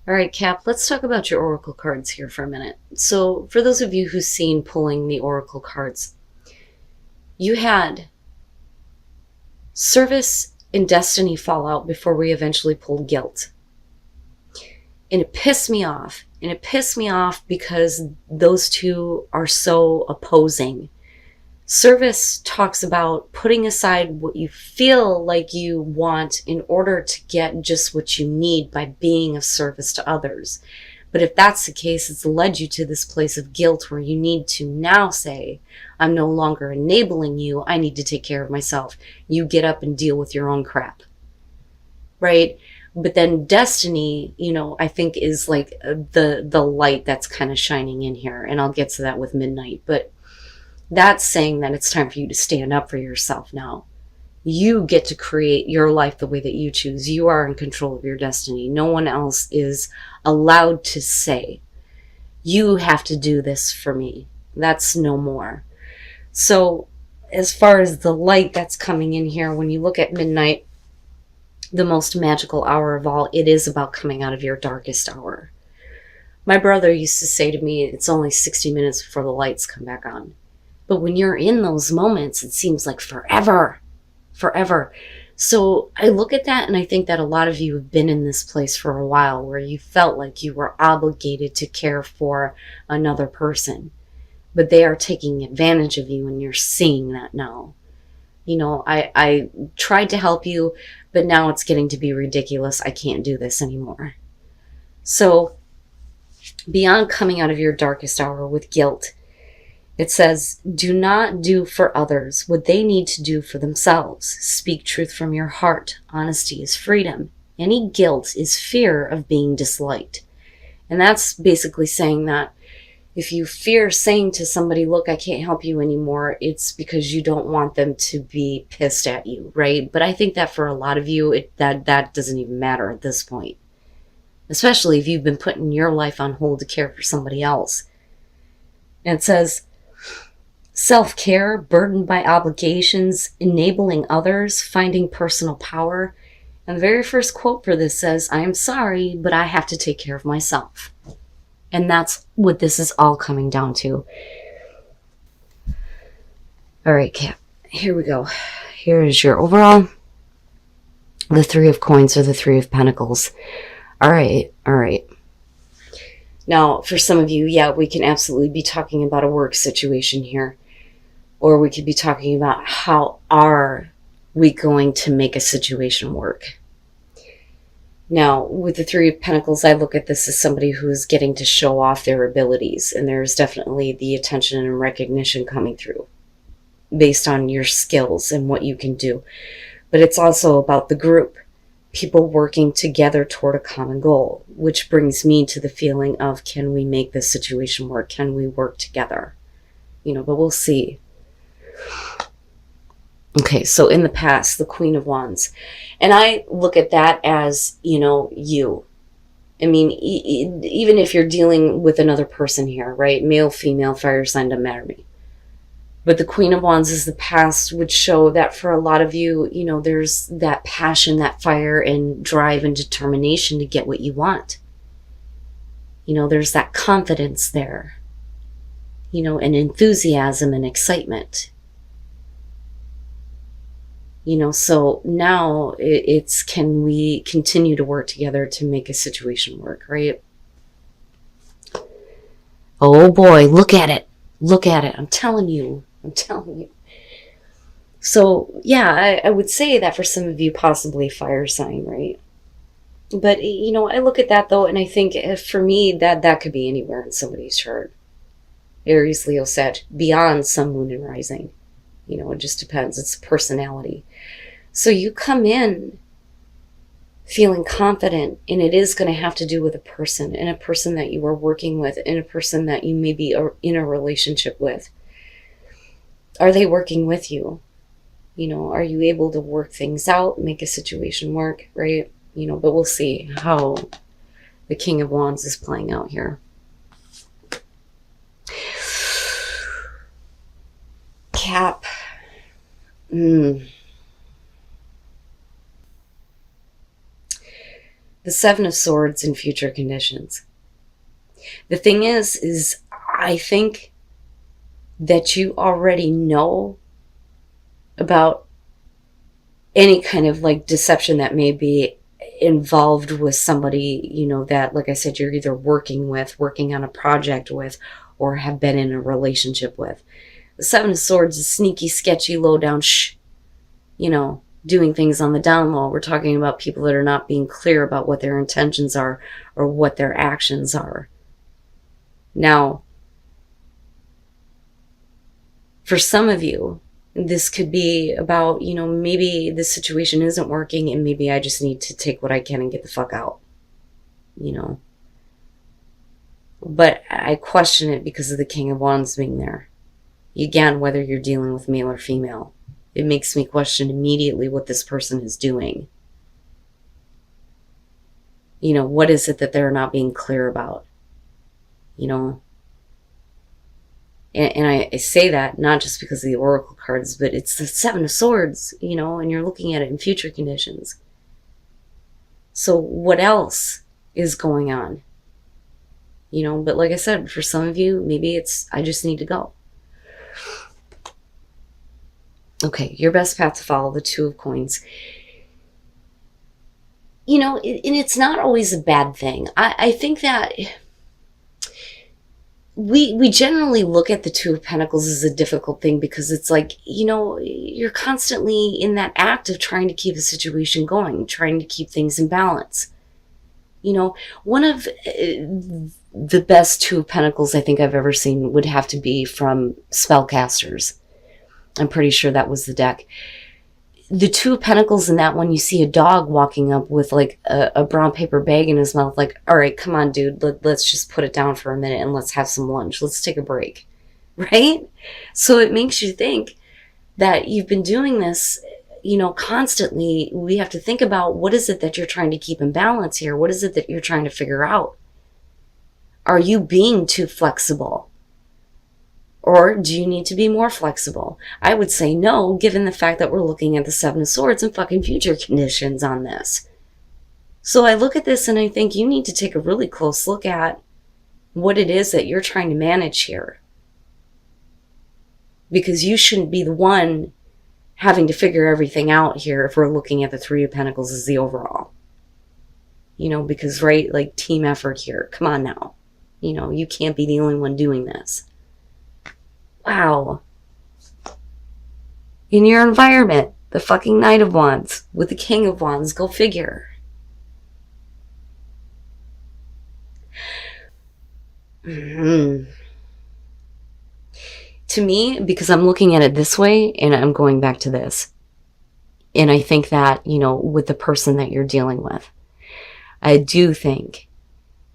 All right, Cap, let's talk about your oracle cards here for a minute. So, for those of you who've seen pulling the oracle cards, you had service and destiny fall out before we eventually pulled guilt. And it pissed me off. And it pissed me off because those two are so opposing. Service talks about putting aside what you feel like you want in order to get just what you need by being of service to others. But if that's the case, it's led you to this place of guilt where you need to now say, I'm no longer enabling you. I need to take care of myself. You get up and deal with your own crap. Right? But then destiny, I think is like the light that's kind of shining in here. And I'll get to that with midnight. But that's saying that it's time for you to stand up for yourself now. You get to create your life the way that you choose. You are in control of your destiny. No one else is allowed to say, you have to do this for me. That's no more. So as far as the light that's coming in here, when you look at midnight, the most magical hour of all, it is about coming out of your darkest hour. My brother used to say to me, it's only 60 minutes before the lights come back on. But when you're in those moments, it seems like forever. So I look at that and I think that a lot of you have been in this place for a while where you felt like you were obligated to care for another person. But they are taking advantage of you and you're seeing that now. I tried to help you, but now it's getting to be ridiculous. I can't do this anymore. So beyond coming out of your darkest hour with guilt, it says, do not do for others what they need to do for themselves. Speak truth from your heart. Honesty is freedom. Any guilt is fear of being disliked. And that's basically saying that if you fear saying to somebody, look, I can't help you anymore, it's because you don't want them to be pissed at you, right? But I think that for a lot of you, that doesn't even matter at this point. Especially if you've been putting your life on hold to care for somebody else. And it says, self-care, burdened by obligations, enabling others, finding personal power. And the very first quote for this says, I am sorry, but I have to take care of myself. And that's what this is all coming down to. All right, Cap, here we go. Here is your overall. The Three of Coins or the Three of Pentacles. All right. Now, for some of you, yeah, we can absolutely be talking about a work situation here. Or we could be talking about how are we going to make a situation work. Now, with the Three of Pentacles, I look at this as somebody who's getting to show off their abilities. And there's definitely the attention and recognition coming through based on your skills and what you can do. But it's also about the group. People working together toward a common goal, which brings me to the feeling of, can we make this situation work? Can we work together? But we'll see. Okay, so in the past, the Queen of Wands. And I look at that as, you. I mean, even if you're dealing with another person here, right? Male, female, fire sign, doesn't matter to me. But the Queen of Wands is the past, would show that for a lot of you, there's that passion, that fire and drive and determination to get what you want. There's that confidence there, and enthusiasm and excitement. So now it's, can we continue to work together to make a situation work, right? Oh boy, look at it. I'm telling you. So yeah, I would say that for some of you, possibly fire sign, right? But I look at that though, and I think for me that could be anywhere in somebody's chart. Aries, Leo, Sag, beyond Sun, Moon, and Rising. It just depends. It's personality. So you come in feeling confident, and it is going to have to do with a person, and a person that you are working with, and a person that you may be in a relationship with. Are they working with you? Are you able to work things out, make a situation work, right? But we'll see how the King of Wands is playing out here. Cap. The The Seven of Swords in future conditions. The thing is I think that you already know about any kind of like deception that may be involved with somebody, you know, that, like I said, you're either working with, working on a project with, or have been in a relationship with. The Seven of Swords is sneaky, sketchy, low down, you know, doing things on the down low. We're talking about people that are not being clear about what their intentions are or what their actions are. Now, for some of you, this could be about, you know, maybe this situation isn't working and maybe I just need to take what I can and get the fuck out, you know. But I question it because of the King of Wands being there. Again, whether you're dealing with male or female, it makes me question immediately what this person is doing. You know, what is it that they're not being clear about? You know, and I say that not just because of the Oracle cards, but it's the Seven of Swords, you know, and you're looking at it in future conditions. So what else is going on? You know, but like I said, for some of you, maybe it's, I just need to go. Okay, your best path to follow, the Two of Coins. You know, and it's not always a bad thing. I think that we generally look at the Two of Pentacles as a difficult thing because it's like, you know, you're constantly in that act of trying to keep a situation going, trying to keep things in balance. You know, one of the best Two of Pentacles I think I've ever seen would have to be from Spellcasters. I'm pretty sure that was the deck. The Two of Pentacles in that one, you see a dog walking up with like a brown paper bag in his mouth, like, all right, come on, dude, let's just put it down for a minute and let's have some lunch. Let's take a break, right? So it makes you think that you've been doing this, you know, constantly. We have to think about, what is it that you're trying to keep in balance here? What is it that you're trying to figure out? Are you being too flexible? Or do you need to be more flexible? I would say no, given the fact that we're looking at the Seven of Swords and fucking future conditions on this. So I look at this and I think you need to take a really close look at what it is that you're trying to manage here. Because you shouldn't be the one having to figure everything out here if we're looking at the Three of Pentacles as the overall. You know, because, right, like team effort here. Come on now. You know, you can't be the only one doing this. Wow. In your environment, the fucking Knight of Wands with the King of Wands, go figure. To me, because I'm looking at it this way and I'm going back to this. And I think that, you know, with the person that you're dealing with, I do think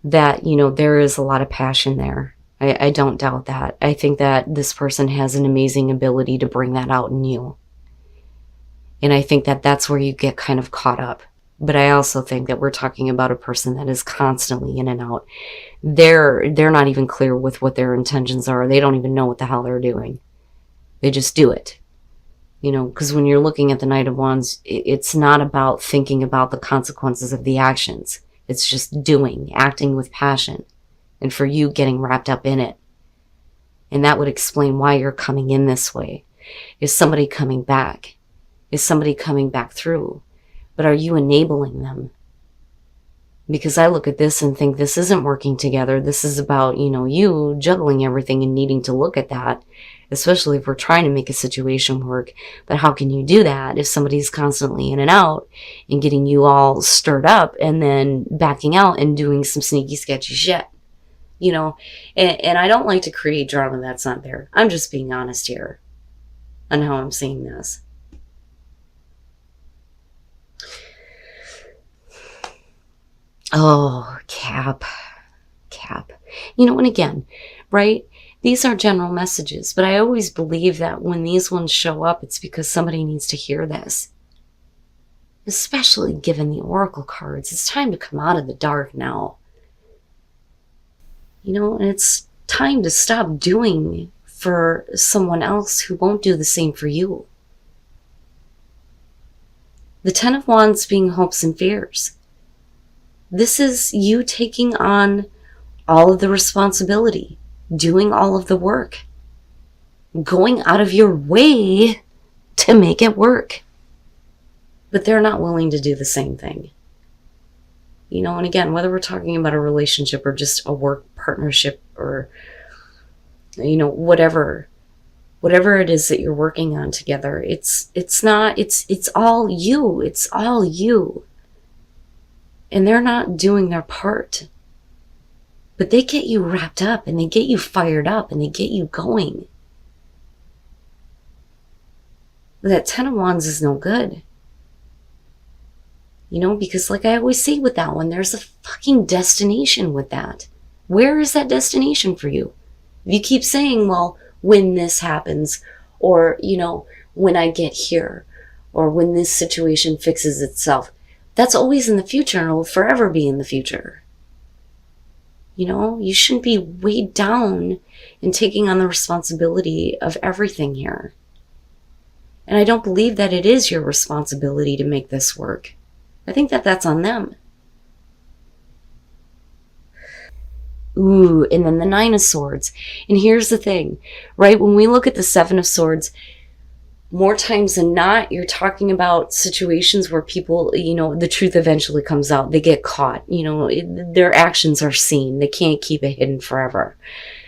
that, you know, there is a lot of passion there. I don't doubt that. I think that this person has an amazing ability to bring that out in you. And I think that that's where you get kind of caught up. But I also think that we're talking about a person that is constantly in and out. They're not even clear with what their intentions are. They don't even know what the hell they're doing. They just do it. You know, because when you're looking at the Knight of Wands, it's not about thinking about the consequences of the actions. It's just doing, acting with passion. And for you, getting wrapped up in it. And that would explain why you're coming in this way. Is somebody coming back? Is somebody coming back through? But are you enabling them? Because I look at this and think this isn't working together. This is about, you know, you juggling everything and needing to look at that. Especially if we're trying to make a situation work. But how can you do that if somebody's constantly in and out and getting you all stirred up and then backing out and doing some sneaky, sketchy shit? You know, and I don't like to create drama that's not there. I'm just being honest here on how I'm seeing this. Oh, Cap. You know, and again, right? These are general messages, but I always believe that when these ones show up, it's because somebody needs to hear this. Especially given the Oracle cards. It's time to come out of the dark now. You know, and it's time to stop doing for someone else who won't do the same for you. The Ten of Wands being hopes and fears. This is you taking on all of the responsibility, doing all of the work, going out of your way to make it work. But they're not willing to do the same thing. You know, and again, whether we're talking about a relationship or just a work partnership or, you know, whatever it is that you're working on together, it's all you. It's all you. And they're not doing their part. But they get you wrapped up and they get you fired up and they get you going. But that 10 of Wands is no good. You know, because like I always say with that one, there's a fucking destination with that. Where is that destination for you? If you keep saying, well, when this happens, or, you know, when I get here, or when this situation fixes itself, that's always in the future and it will forever be in the future. You know, you shouldn't be weighed down in taking on the responsibility of everything here. And I don't believe that it is your responsibility to make this work. I think that that's on them. Ooh, and then the 9 of Swords. And here's the thing, right? When we look at the 7 of Swords, more times than not, you're talking about situations where people, you know, the truth eventually comes out. They get caught. You know, their actions are seen. They can't keep it hidden forever.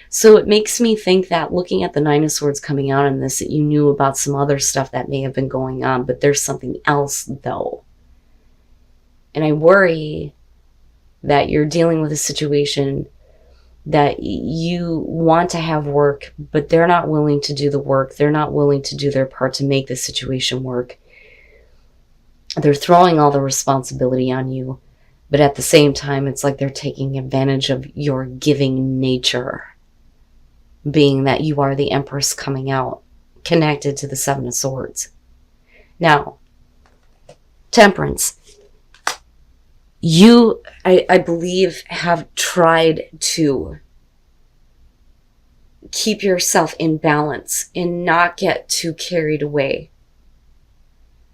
So it makes me think that looking at the 9 of Swords coming out in this, that you knew about some other stuff that may have been going on, but there's something else though. And I worry that you're dealing with a situation that you want to have work, but they're not willing to do the work. They're not willing to do their part to make the situation work. They're throwing all the responsibility on you, but at the same time, it's like they're taking advantage of your giving nature, being that you are the Empress coming out, connected to the 7 of Swords. Now, Temperance. You, I believe, have tried to keep yourself in balance and not get too carried away.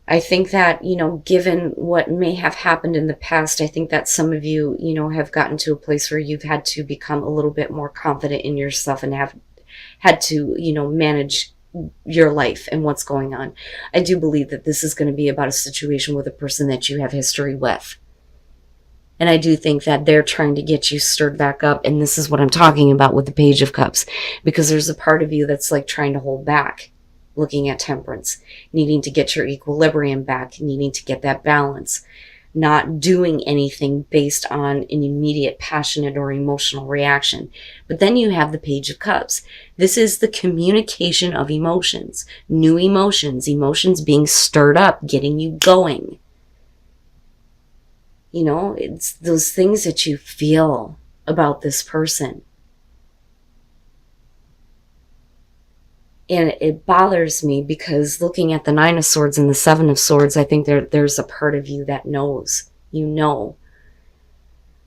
I think that, you know, given what may have happened in the past, I think that some of you, you know, have gotten to a place where you've had to become a little bit more confident in yourself and have had to, you know, manage your life and what's going on. I do believe that this is going to be about a situation with a person that you have history with. And I do think that they're trying to get you stirred back up. And this is what I'm talking about with the Page of Cups. Because there's a part of you that's like trying to hold back, looking at Temperance, needing to get your equilibrium back, needing to get that balance, not doing anything based on an immediate passionate or emotional reaction. But then you have the Page of Cups. This is the communication of emotions, new emotions, emotions being stirred up, getting you going. You know, it's those things that you feel about this person. And it bothers me because looking at the 9 of Swords and the 7 of Swords, I think there's a part of you that knows, you know,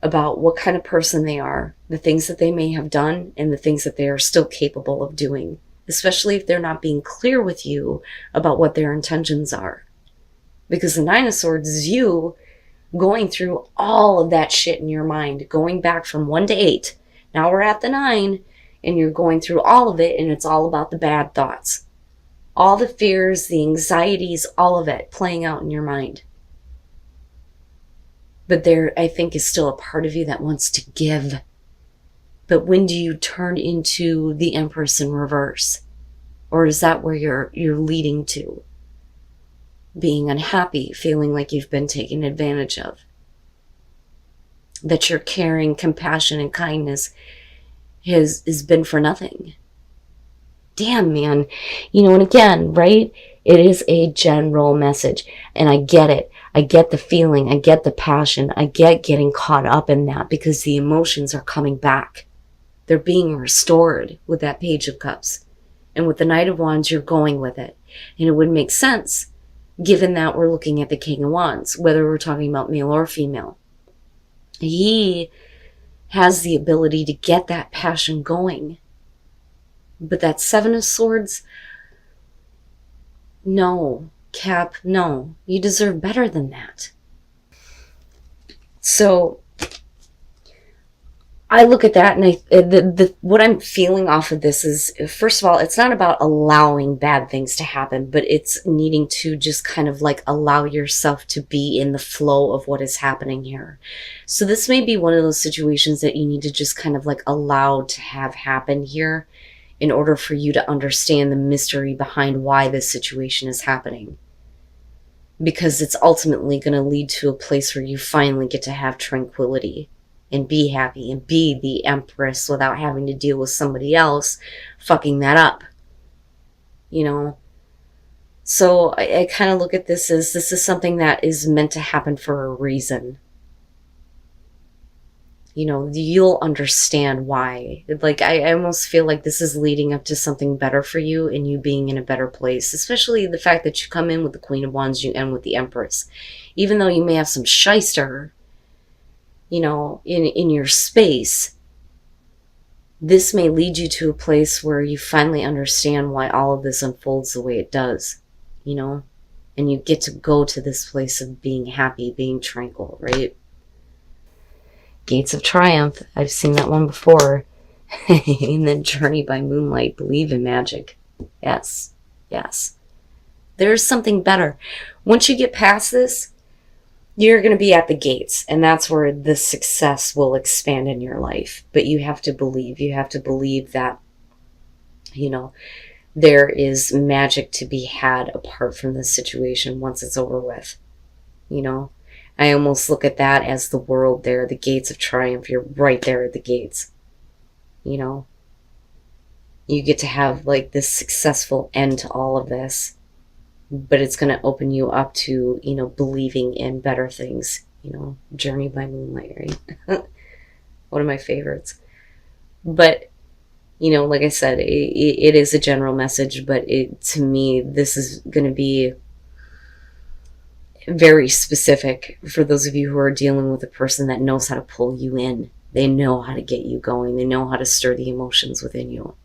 about what kind of person they are, the things that they may have done, and the things that they are still capable of doing, especially if they're not being clear with you about what their intentions are. Because the 9 of Swords is you going through all of that shit in your mind, going back from 1 to 8. Now we're at the 9, and you're going through all of it, and it's all about the bad thoughts. All the fears, the anxieties, all of it playing out in your mind. But there, I think, is still a part of you that wants to give. But when do you turn into the Empress in reverse? Or is that where you're leading to? Being unhappy, feeling like you've been taken advantage of. That your caring, compassion, and kindness has been for nothing. Damn, man. You know, and again, right? It is a general message. And I get it. I get the feeling. I get the passion. I get getting caught up in that because the emotions are coming back. They're being restored with that Page of Cups. And with the Knight of Wands, you're going with it. And it would make sense, given that we're looking at the King of Wands, whether we're talking about male or female. He has the ability to get that passion going. But that 7 of Swords, no, Cap, no. You deserve better than that. So I look at that and what I'm feeling off of this is, first of all, it's not about allowing bad things to happen, but it's needing to just kind of like allow yourself to be in the flow of what is happening here. So this may be one of those situations that you need to just kind of like allow to have happen here in order for you to understand the mystery behind why this situation is happening. Because it's ultimately going to lead to a place where you finally get to have tranquility and be happy and be the empress without having to deal with somebody else fucking that up. You know? So I kind of look at this as this is something that is meant to happen for a reason. You know, you'll understand why. Like, I almost feel like this is leading up to something better for you and you being in a better place. Especially the fact that you come in with the Queen of Wands, you end with the Empress. Even though you may have some shyster, you know, in your space, this may lead you to a place where you finally understand why all of this unfolds the way it does, you know? And you get to go to this place of being happy, being tranquil, right? Gates of Triumph. I've seen that one before. And then Journey by Moonlight. Believe in magic. Yes. Yes. There's something better. Once you get past this, you're going to be at the gates, and that's where the success will expand in your life. But you have to believe. You have to believe that, you know, there is magic to be had apart from this situation once it's over with. You know, I almost look at that as the world there, the gates of triumph. You're right there at the gates. You know, you get to have like this successful end to all of this. But it's going to open you up to, you know, believing in better things. You know, Journey by Moonlight, right? One of my favorites. But, you know, like I said, it is a general message, but to me, this is going to be very specific for those of you who are dealing with a person that knows how to pull you in. They know how to get you going. They know how to stir the emotions within you.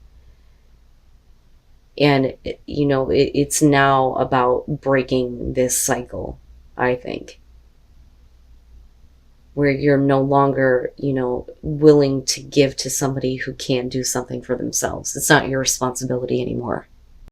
And, you know, it's now about breaking this cycle, I think. Where you're no longer, you know, willing to give to somebody who can't do something for themselves. It's not your responsibility anymore.